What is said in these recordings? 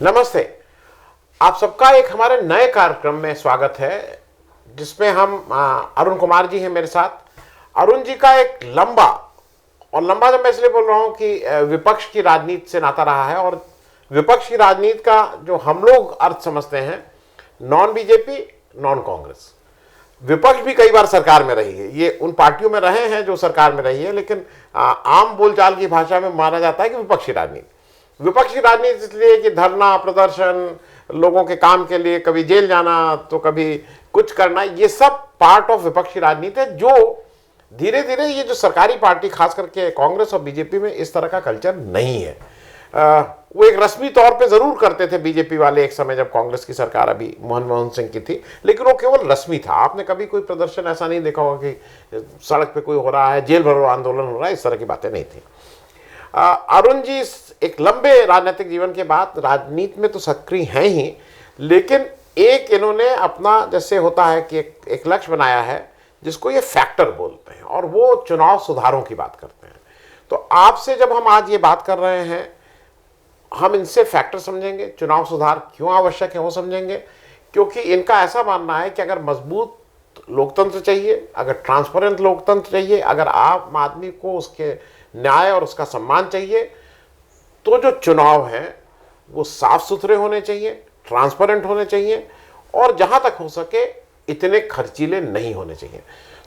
नमस्ते। आप सबका एक हमारे नए कार्यक्रम में स्वागत है, जिसमें हम अरुण कुमार जी हैं मेरे साथ। अरुण जी का एक लंबा जब मैं इसलिए बोल रहा हूं कि विपक्ष की राजनीति से नाता रहा है, और विपक्ष की राजनीति का जो हम लोग अर्थ समझते हैं, नॉन बीजेपी नॉन कांग्रेस। विपक्ष भी कई बार सरकार में रही है, ये उन पार्टियों में रहे हैं जो सरकार में रही है, लेकिन आम बोलचाल की भाषा में माना जाता है कि विपक्षी राजनीति इसलिए कि धरना प्रदर्शन, लोगों के काम के लिए कभी जेल जाना तो कभी कुछ करना, ये सब पार्ट ऑफ विपक्षी राजनीति है, जो धीरे धीरे ये जो सरकारी पार्टी खास करके कांग्रेस और बीजेपी में इस तरह का कल्चर नहीं है। वो एक रस्मी तौर पे जरूर करते थे बीजेपी वाले एक समय, जब कांग्रेस की सरकार अभी मनमोहन सिंह की थी, लेकिन वो केवल रस्मी था। आपने कभी कोई प्रदर्शन ऐसा नहीं देखा होगा कि सड़क पे कोई हो रहा है, जेल भरो आंदोलन हो रहा है, इस तरह की बातें नहीं थी। अरुण जी एक लंबे राजनीतिक जीवन के बाद राजनीति में तो सक्रिय हैं ही, लेकिन एक इन्होंने अपना, जैसे होता है कि एक लक्ष्य बनाया है जिसको ये फैक्टर बोलते हैं, और वो चुनाव सुधारों की बात करते हैं। तो आपसे जब हम आज ये बात कर रहे हैं, हम इनसे फैक्टर समझेंगे, चुनाव सुधार क्यों आवश्यक है वो समझेंगे, क्योंकि इनका ऐसा मानना है कि अगर मजबूत लोकतंत्र चाहिए, अगर ट्रांसपेरेंट लोकतंत्र चाहिए, अगर आम आदमी को उसके न्याय और उसका सम्मान चाहिए, तो जो चुनाव हैं वो साफ सुथरे होने चाहिए, ट्रांसपेरेंट होने चाहिए, और जहां तक हो सके इतने खर्चीले नहीं होने चाहिए।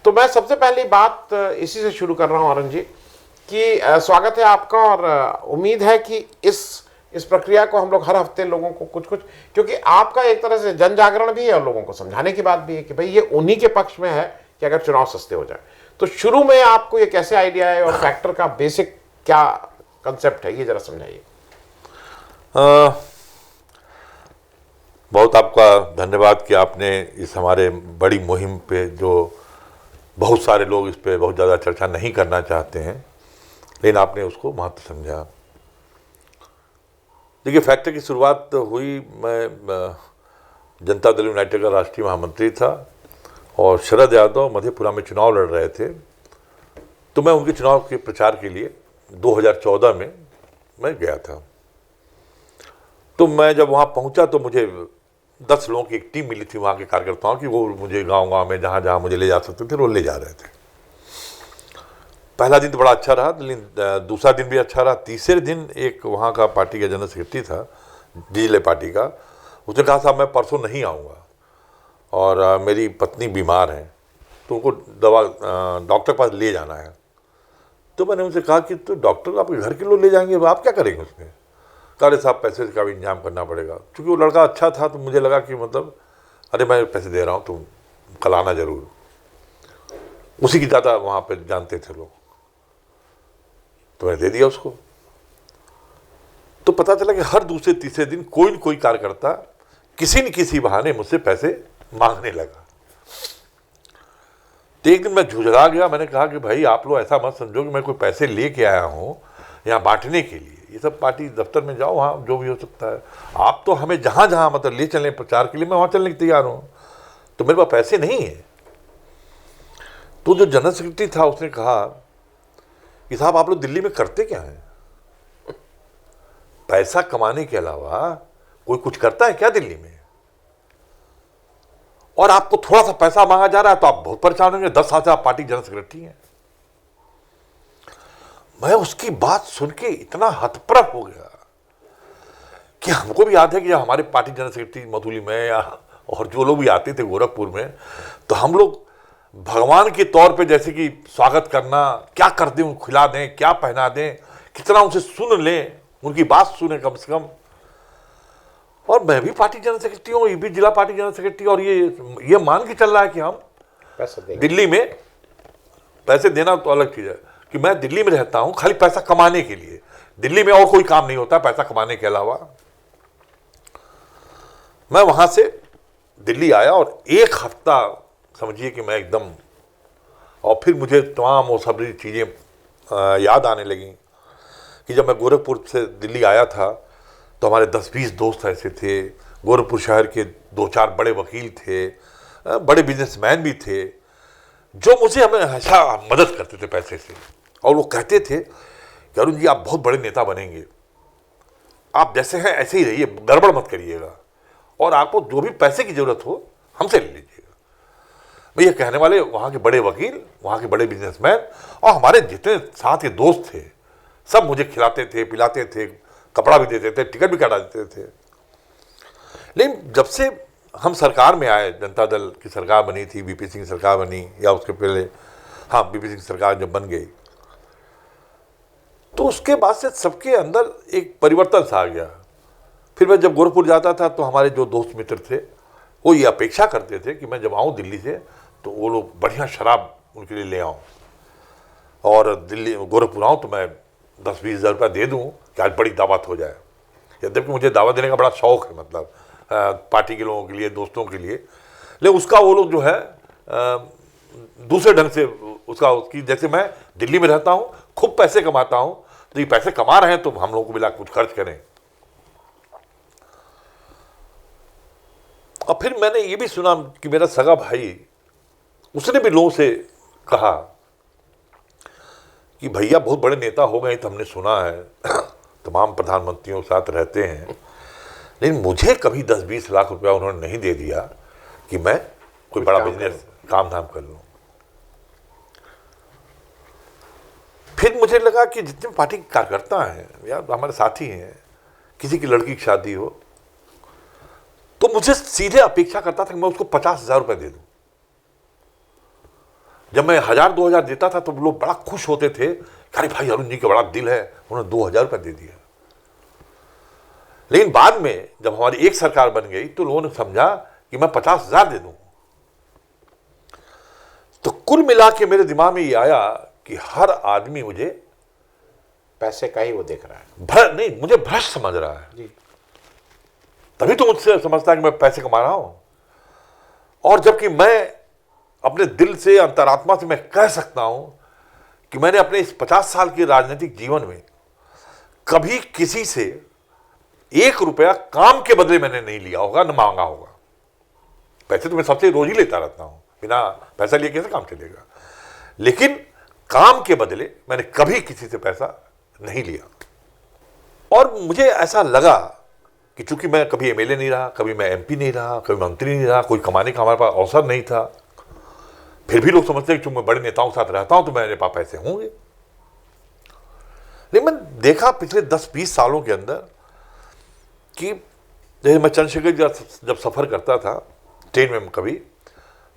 तो मैं सबसे पहली बात इसी से शुरू कर रहा हूं अरुण जी, कि स्वागत है आपका, और उम्मीद है कि इस प्रक्रिया को हम लोग हर हफ्ते लोगों को कुछ क्योंकि आपका एक तरह से जन जागरण भी है और लोगों को समझाने की बात भी है कि भाई ये उन्हीं के पक्ष में है कि अगर चुनाव सस्ते हो जाए। तो शुरू में आपको ये कैसे आइडिया है, और फैक्टर का बेसिक क्या कंसेप्ट है, ये जरा समझाइए। बहुत आपका धन्यवाद कि आपने इस हमारे बड़ी मुहिम पे, जो बहुत सारे लोग इस पे बहुत ज़्यादा चर्चा नहीं करना चाहते हैं, लेकिन आपने उसको महत्व समझा। देखिए, फैक्टर की शुरुआत हुई, मैं जनता दल यूनाइटेड का राष्ट्रीय महामंत्री था और शरद यादव मधेपुरा में चुनाव लड़ रहे थे, तो मैं उनके चुनाव के प्रचार के लिए 2014 में मैं गया था। तो मैं जब वहाँ पहुँचा तो मुझे 10 लोगों की एक टीम मिली थी वहाँ के कार्यकर्ताओं की, वो मुझे गांव-गांव में जहाँ जहाँ मुझे ले जा सकते थे वो ले जा रहे थे। पहला दिन तो बड़ा अच्छा रहा, लेकिन दूसरा दिन भी अच्छा रहा। तीसरे दिन एक वहाँ का पार्टी का जनरल सेक्रेटरी था, डीएलए पार्टी का, उसने कहा साहब मैं परसों नहीं आऊँगा और मेरी पत्नी बीमार है, तो उनको दवा डॉक्टर के पास ले जाना है। तो मैंने उनसे कहा कि तो डॉक्टर आपके घर के लोग ले जाएंगे, आप क्या करेंगे उसमें? अरे साहब पैसे का भी इंतजाम करना पड़ेगा। क्योंकि वो लड़का अच्छा था तो मुझे लगा कि मतलब अरे मैं पैसे दे रहा हूँ, तुम कल आना जरूर। उसी की ज़्यादा वहाँ पे जानते थे लोग, तो मैंने दे दिया उसको। तो पता चला कि हर दूसरे तीसरे दिन कोई न कोई कार्यकर्ता किसी न किसी बहाने मुझसे पैसे मांगने लगा। तो एक दिन मैं झुझला गया, मैंने कहा कि भाई आप लोग ऐसा मत समझो कि मैं कोई पैसे लेके आया हूँ यहाँ बांटने के लिए। ये सब पार्टी दफ्तर में जाओ, वहाँ जो भी हो सकता है, आप तो हमें जहाँ जहाँ मतलब ले चलें प्रचार के लिए, मैं वहाँ चलने के तैयार हूँ, तो मेरे पास पैसे नहीं है। तो जो जनरल सेक्रेटरी था उसने कहा कि साहब आप लोग दिल्ली में करते क्या हैं? पैसा कमाने के अलावा कोई कुछ करता है क्या दिल्ली में? और आपको थोड़ा सा पैसा मांगा जा रहा है तो आप बहुत परेशान होंगे। 10 साल से आप पार्टी जनरल सेक्रेटरी हैं। मैं उसकी बात सुन के इतना हतप्रभ हो गया कि हमको भी याद है कि हमारे पार्टी जनरल सेक्रेटरी मधुली में या और जो लोग भी आते थे गोरखपुर में, तो हम लोग भगवान के तौर पे जैसे कि स्वागत करना, क्या कर दें, उनको खिला दें, क्या पहना दें, कितना उनसे सुन लें, उनकी बात सुने कम से कम। और मैं भी पार्टी जनरल सेक्रेटरी हूँ, ये भी जिला पार्टी जनरल सेक्रेटरी, और ये मान के चल रहा है कि हम दिल्ली में पैसे देना तो अलग चीज़ है कि मैं दिल्ली में रहता हूँ खाली पैसा कमाने के लिए। दिल्ली में और कोई काम नहीं होता पैसा कमाने के अलावा। मैं वहाँ से दिल्ली आया और एक हफ्ता समझिए कि मैं एकदम, और फिर मुझे तमाम वो सब चीज़ें याद आने लगी कि जब मैं गोरखपुर से दिल्ली आया था तो हमारे 10-20 दोस्त ऐसे थे। गोरखपुर शहर के 2-4 बड़े वकील थे, बड़े बिजनेसमैन भी थे, जो मुझे हमेशा मदद करते थे पैसे से, और वो कहते थे कि अरुण जी आप बहुत बड़े नेता बनेंगे। आप जैसे हैं ऐसे ही रहिए, गड़बड़ मत करिएगा, और आपको जो भी पैसे की जरूरत हो हमसे ले लीजिएगा। मैं ये कहने वाले वहाँ के बड़े वकील, वहाँ के बड़े बिजनेसमैन और हमारे जितने साथ के दोस्त थे, सब मुझे खिलाते थे, पिलाते थे, कपड़ा भी देते थे, टिकट भी कटा देते थे। लेकिन जब से हम सरकार में आए, जनता दल की सरकार बनी थी, बीपी सिंह सरकार बनी, या उसके पहले, हाँ, बीपी सिंह सरकार जब बन गई, तो उसके बाद से सबके अंदर एक परिवर्तन सा आ गया। फिर मैं जब गोरखपुर जाता था तो हमारे जो दोस्त मित्र थे वो ये अपेक्षा करते थे कि मैं जब आऊँ दिल्ली से तो वो लोग बढ़िया शराब उनके लिए ले आऊँ, और दिल्ली गोरखपुर आऊँ तो मैं 10-20 हज़ार रुपया दे दूँ कि आज बड़ी दावत हो जाए। यद्यपि मुझे दावत देने का बड़ा शौक है, मतलब पार्टी के लोगों के लिए, दोस्तों के लिए, लेकिन उसका वो लोग जो है दूसरे ढंग से उसकी, जैसे मैं दिल्ली में रहता हूँ, खूब पैसे कमाता हूँ, तो ये पैसे कमा रहे हैं तो हम लोगों को मिला कुछ खर्च करें। और फिर मैंने ये भी सुना कि मेरा सगा भाई, उसने भी लोगों से कहा कि भैया बहुत बड़े नेता हो गए, तो हमने सुना है तमाम प्रधानमंत्रियों के साथ रहते हैं, लेकिन मुझे कभी 10-20 लाख रुपया उन्होंने नहीं दे दिया कि मैं कोई बड़ा बिजनेस काम धाम कर लूँ। फिर मुझे लगा कि जितने पार्टी के कार्यकर्ता हैं या हमारे साथी हैं, किसी की लड़की की शादी हो तो मुझे सीधे अपेक्षा करता था कि मैं उसको 50,000 रुपये दे दूं। जब मैं 1,000-2,000 देता था तो लोग बड़ा खुश होते थे, अरे भाई अरुण जी का बड़ा दिल है, उन्होंने 2,000 रुपये दे दिया। लेकिन बाद में जब हमारी एक सरकार बन गई तो लोगों ने समझा कि मैं 50,000 दे दूं। तो कुल मिला के मेरे दिमाग में ये आया कि हर आदमी मुझे पैसे का ही वो देख रहा है, नहीं, मुझे भ्रष्ट समझ रहा है जी। तभी तो मुझसे समझता है कि मैं पैसे कमा रहा हूं, और जबकि मैं अपने दिल से, अंतरात्मा से मैं कह सकता हूं कि मैंने अपने इस 50 साल के राजनीतिक जीवन में कभी किसी से 1 रुपया काम के बदले मैंने नहीं लिया होगा, न मांगा होगा। पैसे तो मैं सबसे रोज ही लेता रहता हूं, बिना पैसा लिए कैसे काम चलेगा, लेकिन काम के बदले मैंने कभी किसी से पैसा नहीं लिया। और मुझे ऐसा लगा कि चूंकि मैं कभी एमएलए नहीं रहा, कभी मैं एमपी नहीं रहा, कभी मंत्री नहीं रहा, कोई कमाने का हमारे पास अवसर नहीं था, फिर भी लोग समझते हैं कि मैं बड़े नेताओं के साथ रहता हूं तो मेरे पास पैसे होंगे। लेकिन मैंने देखा पिछले 10-20 सालों के अंदर कि जैसे मैं चंद्रशेखर जब सफ़र करता था ट्रेन में कभी,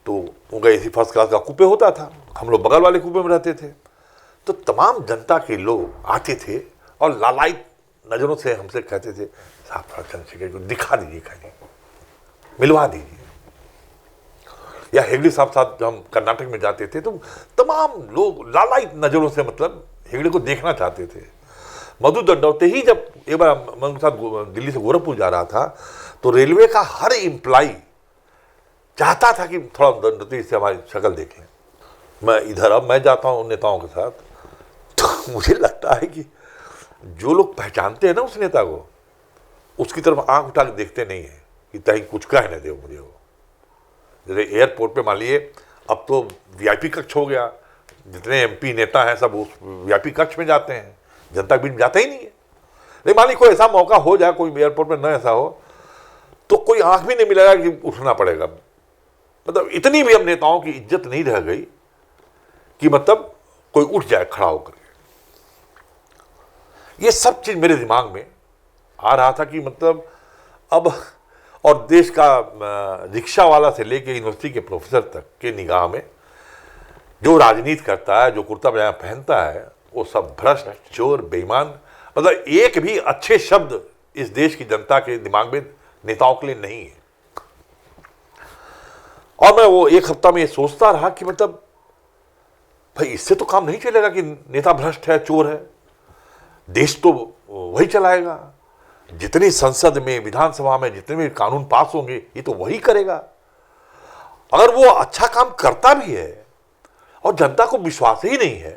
तो उनका एसी फर्स्ट क्लास का कूपे होता था, हम लोग बगल वाले कूपे में रहते थे, तो तमाम जनता के लोग आते थे और लालायित नज़रों से हमसे कहते थे, साहब थोड़ा चंद्रशेखर को दिखा दीजिए, खाली मिलवा दीजिए। या हेगड़े साहब साथ जब हम कर्नाटक में जाते थे तो तमाम लोग लालायित नज़रों से मतलब हेगड़े को देखना चाहते थे। मधु दंडौते ही जब एक बार मैं उनके साथ दिल्ली से गोरखपुर जा रहा था तो रेलवे का हर एम्प्लाई चाहता था कि थोड़ा दंडौते से हमारी शक्ल देख लें। मैं इधर, अब मैं जाता हूँ नेताओं के साथ तो मुझे लगता है कि जो लोग पहचानते हैं ना उस नेता को, उसकी तरफ आंख उठा के देखते नहीं है कि कहीं कुछ कह न दे मुझे वो। जैसे एयरपोर्ट पे मान लिए अब तो वीआईपी कक्ष हो गया, जितने एमपी नेता हैं सब उस वीआईपी कक्ष में जाते हैं, जनता के बीच में जाता ही नहीं है। लेकिन मान ली कोई ऐसा मौका हो जाए, कोई एयरपोर्ट में न ऐसा हो, तो कोई आंख भी नहीं मिलेगा कि उठना पड़ेगा। मतलब इतनी भी अब नेताओं की इज्जत नहीं रह गई कि मतलब कोई उठ जाए खड़ा होकर। ये सब चीज मेरे दिमाग में आ रहा था कि मतलब अब, और देश का रिक्शा वाला से लेके यूनिवर्सिटी के प्रोफेसर तक के निगाह में जो राजनीति करता है, जो कुर्ता पजामा पहनता है, वो सब भ्रष्ट, चोर, बेईमान। मतलब एक भी अच्छे शब्द इस देश की जनता के दिमाग में नेताओं के लिए नहीं है। और मैं वो एक हफ्ता में ये सोचता रहा कि मतलब भाई इससे तो काम नहीं चलेगा कि नेता भ्रष्ट है, चोर है। देश तो वही चलाएगा, जितनी संसद में, विधानसभा में जितने भी कानून पास होंगे ये तो वही करेगा। अगर वो अच्छा काम करता भी है और जनता को विश्वास ही नहीं है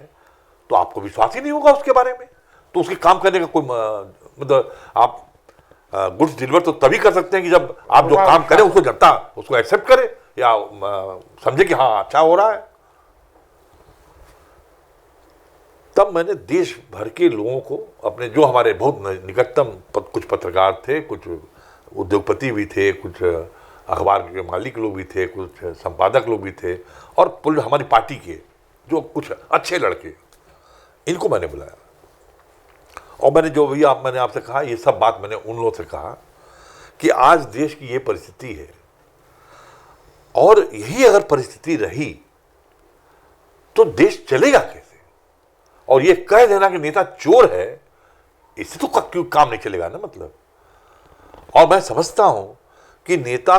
तो आपको विश्वास ही नहीं होगा उसके बारे में, तो उसके काम करने का कोई मतलब आप गुड्स डिलीवर तो तभी कर सकते हैं कि जब आप जो काम करें उसको जनता उसको एक्सेप्ट करे या समझे कि हाँ अच्छा हो रहा है। तब मैंने देश भर के लोगों को, अपने जो हमारे बहुत निकटतम कुछ पत्रकार थे, कुछ उद्योगपति भी थे, कुछ अखबार के मालिक लोग भी थे, कुछ संपादक लोग भी थे, और हमारी पार्टी के जो कुछ अच्छे लड़के, इनको मैंने बुलाया। और मैंने आपसे कहा, ये सब बात मैंने उन लोगों से कहा कि आज देश की ये परिस्थिति है, और यही अगर परिस्थिति रही तो देश चलेगा कैसे। और ये कह देना कि नेता चोर है, इससे तो क्यों काम नहीं चलेगा ना, मतलब। और मैं समझता हूं कि नेता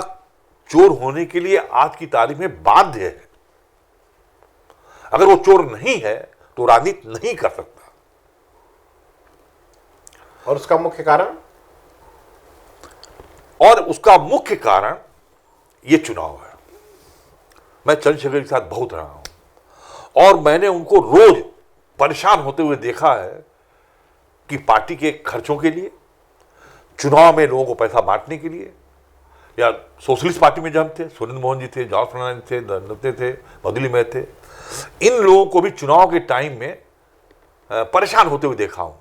चोर होने के लिए आज की तारीख में बाध्य है। अगर वो चोर नहीं है तो राजनीति नहीं कर सकता। और उसका मुख्य कारण? और उसका मुख्य कारण ये चुनाव है। मैं चंद्रशेखर के साथ बहुत रहा हूं, और मैंने उनको रोज परेशान होते हुए देखा है कि पार्टी के खर्चों के लिए, चुनाव में लोगों को पैसा बांटने के लिए, या सोशलिस्ट पार्टी में जब थे, सुरेंद्र मोहन जी थे, जॉर्ज फर्नांडिस थे, दत्ते थे, मधुली में थे, इन लोगों को भी चुनाव के टाइम में परेशान होते हुए देखा हूं।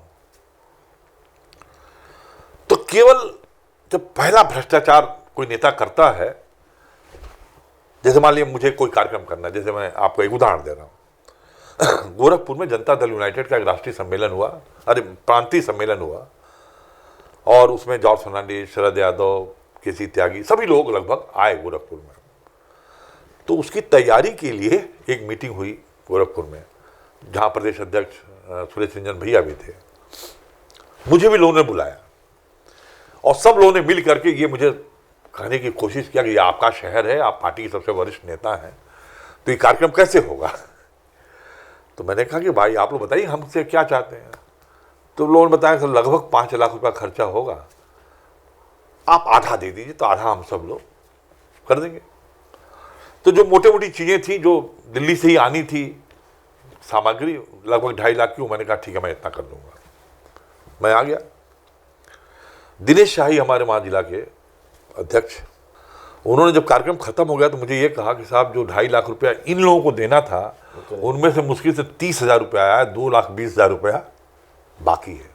तो केवल जब पहला भ्रष्टाचार कोई नेता करता है, जैसे मान लिया मुझे कोई कार्यक्रम करना है, जैसे मैं आपको एक उदाहरण दे रहा हूं। गोरखपुर में जनता दल यूनाइटेड का एक राष्ट्रीय सम्मेलन हुआ, प्रांतीय सम्मेलन हुआ, और उसमें जॉर्ज फर्नांडिस, शरद यादव, केसी त्यागी, सभी लोग लगभग आए गोरखपुर में। तो उसकी तैयारी के लिए एक मीटिंग हुई गोरखपुर में, जहां प्रदेश अध्यक्ष सुरेश रंजन भैया भी थे। मुझे भी लोगों ने बुलाया, और सब लोगों ने मिल करके ये मुझे कहने की कोशिश किया कि ये आपका शहर है, आप पार्टी के सबसे वरिष्ठ नेता हैं, तो ये कार्यक्रम कैसे होगा। तो मैंने कहा कि भाई आप लोग बताइए हमसे क्या चाहते हैं। तो लोगों ने बताया कि लगभग 5 लाख रुपया खर्चा होगा, आप आधा दे दीजिए, तो आधा हम सब लोग कर देंगे। तो जो मोटी मोटी चीज़ें थी जो दिल्ली से ही आनी थी, सामग्री लगभग 2.5 लाख की, मैंने कहा ठीक है मैं इतना कर दूंगा। मैं आ गया। दिनेश शाही हमारे वहाँ जिला के अध्यक्ष, उन्होंने जब कार्यक्रम खत्म हो गया तो मुझे ये कहा कि साहब जो 2.5 लाख रुपया इन लोगों को देना था, उनमें से मुश्किल से 30,000 रुपया आया, 2,20,000 रुपया बाकी है।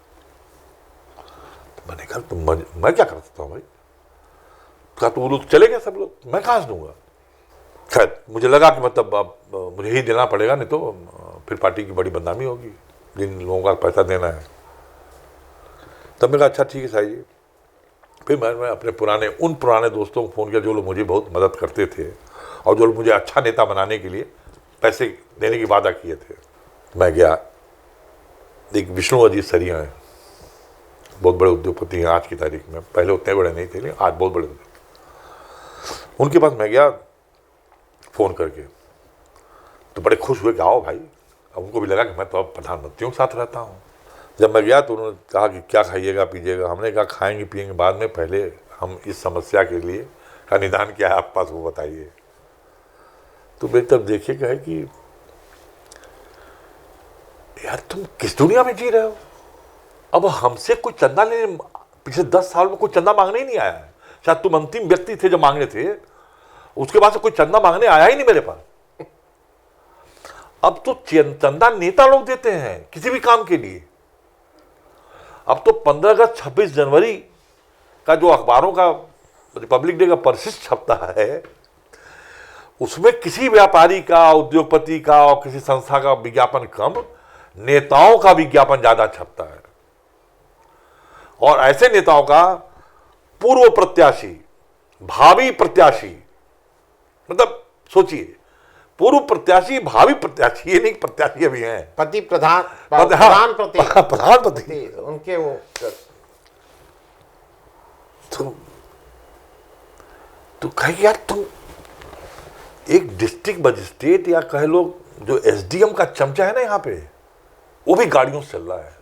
तो मैंने कहा तो मैं क्या कर सकता हूँ भाई। कहा तो वो लोग चले गए सब लोग, मैं कहाँ से दूंगा। खैर मुझे लगा कि मतलब अब मुझे ही देना पड़ेगा, नहीं तो फिर पार्टी की बड़ी बदनामी होगी जिन लोगों का पैसा देना है। तब मैंने कहा अच्छा ठीक है साई जी। फिर मैं अपने उन पुराने दोस्तों को फ़ोन किया जो लोग मुझे बहुत मदद करते थे, और जो लोग मुझे अच्छा नेता बनाने के लिए पैसे देने की वादा किए थे। मैं गया, एक विष्णु अजीत सरिया हैं, बहुत बड़े उद्योगपति हैं आज की तारीख में, पहले उतने बड़े नहीं थे लेकिन आज बहुत बड़े उद्योग। उनके पास मैं गया फ़ोन करके, तो बड़े खुश हुए कि आओ भाई। अब उनको भी लगा कि मैं तो अब प्रधानमंत्रियों के साथ रहता हूँ। जब मैं गया तो उन्होंने कहा कि क्या खाइएगा पीजिएगा। हमने कहा खाएंगे पिएंगे बाद में, पहले हम इस समस्या के लिए का निदान क्या है आपके पास वो बताइए। तो मेरी तरफ देखिए कहे कि यार तुम किस दुनिया में जी रहे हो। अब हमसे कोई चंदा लेने पिछले 10 साल में कोई चंदा मांगने ही नहीं आया है। शायद तुम अंतिम व्यक्ति थे जो मांगने थे, उसके बाद से कोई चंदा मांगने आया ही नहीं मेरे पास। अब तो चंदा नेता लोग देते हैं किसी भी काम के लिए। अब तो 15 अगस्त 26 जनवरी का जो अखबारों का रिपब्लिक डे का परिशिष्ट छपता है, उसमें किसी व्यापारी का, उद्योगपति का और किसी संस्था का विज्ञापन कम, नेताओं का विज्ञापन ज्यादा छपता है। और ऐसे नेताओं का पूर्व प्रत्याशी, भावी प्रत्याशी, मतलब सोचिए पूर्व प्रत्याशी, भावी प्रत्याशी, ये नहीं प्रत्याशी अभी हैं, प्रधानपति उनके वो। तो कहे यार तुम एक डिस्ट्रिक्ट मजिस्ट्रेट या कह लो जो एसडीएम का चमचा है ना यहाँ पे, वो भी गाड़ियों से चल रहा है,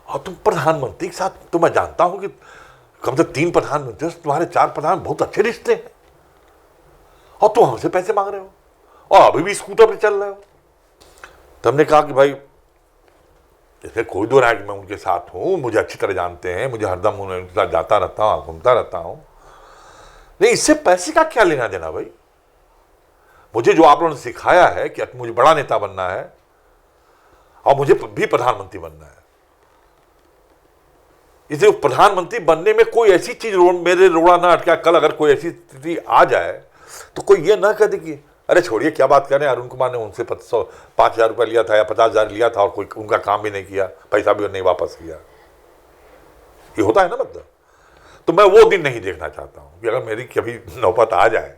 और तुम प्रधानमंत्री के साथ, तो मैं जानता हूं कि कम से 3 प्रधानमंत्री, तुम्हारे 4 प्रधान बहुत अच्छे रिश्ते हैं, और तुम हमसे पैसे मांग रहे हो और अभी भी स्कूटर पे चल रहे हो। तो हमने कहा कि भाई जैसे कोई दो रहा है कि मैं उनके साथ हूं, मुझे अच्छी तरह जानते हैं, मुझे हरदम उनके साथ जाता रहता हूं, घूमता रहता हूं, नहीं इससे पैसे का क्या लेना देना भाई। मुझे जो आप लोगों ने सिखाया है कि मुझे बड़ा नेता बनना है, और मुझे भी प्रधानमंत्री बनना है। इसलिए प्रधानमंत्री बनने में कोई ऐसी चीज मेरे रोड़ा ना अटका, कल अगर कोई ऐसी स्थिति आ जाए तो कोई ये ना कह दे कि अरे छोड़िए क्या बात करें, अरुण कुमार ने उनसे 5,000 रुपये लिया था या 50,000 लिया था और कोई उनका काम भी नहीं किया, पैसा भी नहीं वापस किया। ये होता है ना मतलब। तो मैं वो दिन नहीं देखना चाहता हूं कि अगर मेरी कभी नौबत आ जाए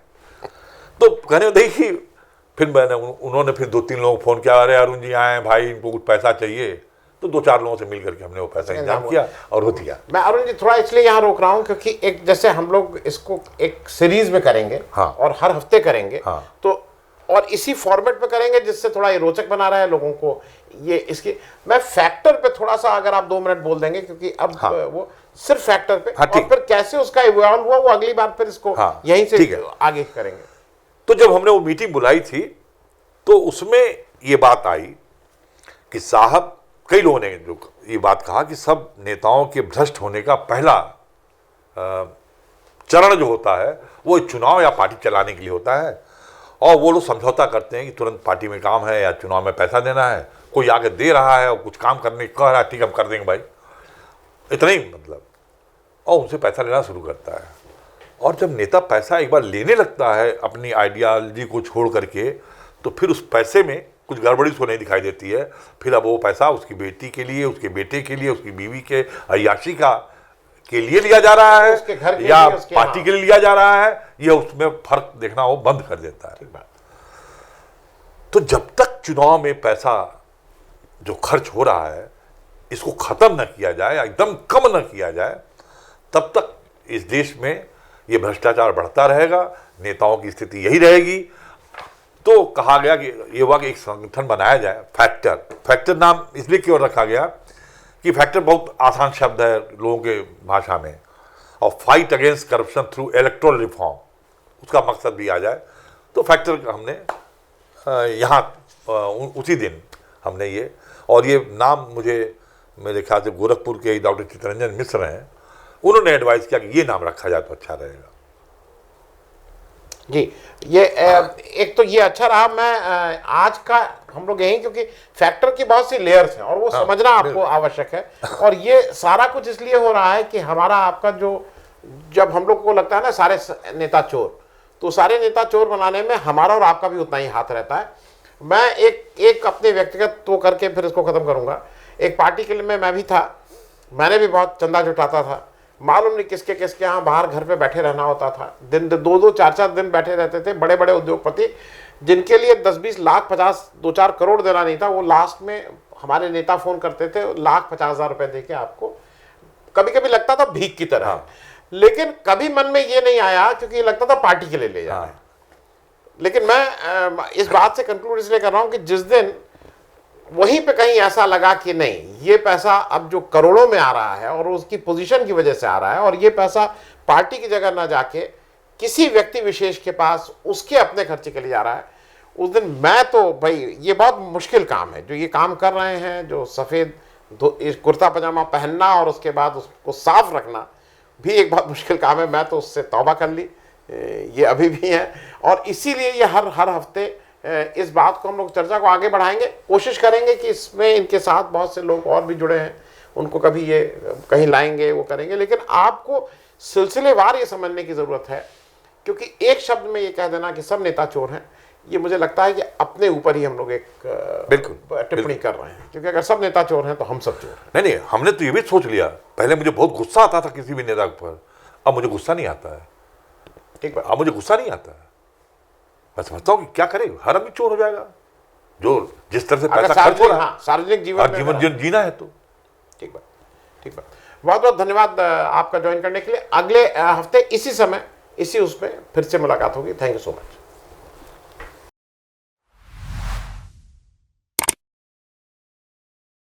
तो कहने देखिए, फिर मैंने उन्होंने फिर 2-3 लोगों को फोन किया, अरे अरुण जी आए भाई, इनको कुछ पैसा चाहिए, तो 2-4 लोगों से मिल करके हमने वो पैसा इंतजाम किया और हो दिया। मैं अरुण जी थोड़ा इसलिए यहाँ रोक रहा हूँ क्योंकि एक जैसे हम लोग इसको एक सीरीज में करेंगे, हाँ, और हर हफ्ते करेंगे, हाँ, तो और इसी फॉर्मेट में करेंगे जिससे थोड़ा ये रोचक बना रहा है लोगों को। ये इसकी मैं फैक्टर पे थोड़ा सा अगर आप 2 मिनट बोल देंगे, क्योंकि अब हाँ, वो सिर्फ फैक्टर पे, हाँ, और फिर कैसे उसका इवॉल्व हुआ वो अगली बार फिर इसको हाँ, यहीं से ठीक है, आगे करेंगे। तो जब हमने वो मीटिंग बुलाई थी तो उसमें ये बात आई कि साहब, कई लोगों ने जो ये बात कहा कि सब नेताओं के भ्रष्ट होने का पहला चरण जो होता है वो चुनाव या पार्टी चलाने के लिए होता है, और वो लोग समझौता करते हैं कि तुरंत पार्टी में काम है या चुनाव में पैसा देना है, कोई आगे दे रहा है और कुछ काम करने कह रहा है, ठीक हम कर देंगे भाई, इतना ही मतलब, और उनसे पैसा लेना शुरू करता है। और जब नेता पैसा एक बार लेने लगता है अपनी आइडियालॉजी को छोड़ करके, तो फिर उस पैसे में कुछ गड़बड़ी उसको नहीं दिखाई देती है। फिर अब वो पैसा उसकी बेटी के लिए, उसके बेटे के लिए, उसकी बीवी के अय्याशी का के लिए लिया जा रहा है उसके घर के या लिए, उसके पार्टी के लिए लिया जा रहा है, ये उसमें फर्क देखना वो बंद कर देता है। तो जब तक चुनाव में पैसा जो खर्च हो रहा है इसको खत्म न किया जाए, एकदम कम न किया जाए, तब तक इस देश में ये भ्रष्टाचार बढ़ता रहेगा, नेताओं की स्थिति यही रहेगी। तो कहा गया कि ये हुआ कि एक संगठन बनाया जाए, फैक्टर नाम इसलिए क्यों रखा गया कि फैक्टर बहुत आसान शब्द है लोगों के भाषा में, और fight against corruption through electoral reform, उसका मकसद भी आ जाए। तो फैक्टर का हमने यहाँ उसी दिन हमने ये, और ये नाम मुझे मेरे ख्याल से गोरखपुर के डॉक्टर चित्तरंजन मिश्र हैं, उन्होंने एडवाइस किया कि ये नाम रखा जाए तो अच्छा रहेगा। जी, ये एक तो ये अच्छा रहा। मैं आज का हम लोग यही, क्योंकि फैक्टर की बहुत सी लेयर्स हैं और वो समझना आपको आवश्यक है, और ये सारा कुछ इसलिए हो रहा है कि हमारा आपका जो, जब हम लोग को लगता है ना सारे नेता चोर, तो सारे नेता चोर बनाने में हमारा और आपका भी उतना ही हाथ रहता है। मैं एक अपने व्यक्तिगत तो करके फिर इसको खत्म करूंगा। एक पार्टी के लिए मैं भी था, मैंने भी बहुत चंदा जुटाता था, मालूम नहीं किसके किसके यहाँ बाहर घर पे बैठे रहना होता था, दिन 2-2 4-4 दिन बैठे रहते थे। बड़े बड़े उद्योगपति जिनके लिए 10-20 लाख 50-2-4 करोड़ देना नहीं था, वो लास्ट में हमारे नेता फोन करते थे, 1,50,000 रुपए दे के आपको, कभी कभी लगता था भीख की तरह। हाँ। लेकिन कभी मन में ये नहीं आया, क्योंकि लगता था पार्टी के लिए ले जाना है। लेकिन मैं इस बात से कंक्लूड इसलिए कर रहा हूं कि जिस दिन वहीं पे कहीं ऐसा लगा कि नहीं, ये पैसा अब जो करोड़ों में आ रहा है और उसकी पोजीशन की वजह से आ रहा है, और ये पैसा पार्टी की जगह ना जाके किसी व्यक्ति विशेष के पास उसके अपने खर्चे के लिए जा रहा है, उस दिन मैं तो भाई, ये बहुत मुश्किल काम है जो ये काम कर रहे हैं, जो सफ़ेद कुर्ता पजामा पहनना और उसके बाद उसको साफ रखना भी एक बहुत मुश्किल काम है। मैं तो उससे तौबा कर ली, ये अभी भी है, और इसीलिए ये हर हफ्ते इस बात को हम लोग चर्चा को आगे बढ़ाएंगे, कोशिश करेंगे कि इसमें इनके साथ बहुत से लोग और भी जुड़े हैं, उनको कभी ये कहीं लाएंगे, वो करेंगे। लेकिन आपको सिलसिलेवार ये समझने की ज़रूरत है, क्योंकि एक शब्द में ये कह देना कि सब नेता चोर हैं, ये मुझे लगता है कि अपने ऊपर ही हम लोग एक बिल्कुल टिप्पणी कर रहे हैं, क्योंकि अगर सब नेता चोर हैं तो हम सब चोर हैं। नहीं, हमने तो ये भी सोच लिया, पहले मुझे बहुत गुस्सा आता था किसी भी नेता पर, अब मुझे गुस्सा नहीं आता है। ठीक है, अब मुझे गुस्सा नहीं आता है, मैं समझता हूँ कि क्या करे, हर आदमी चोर हो जाएगा जो जिस तरह से पैसा खर्च हो रहा है, सार्वजनिक जीवन जीना है तो। ठीक बात। बहुत बहुत धन्यवाद आपका ज्वाइन करने के लिए। अगले हफ्ते इसी समय इसी उसमें फिर से मुलाकात होगी। Thank you so much.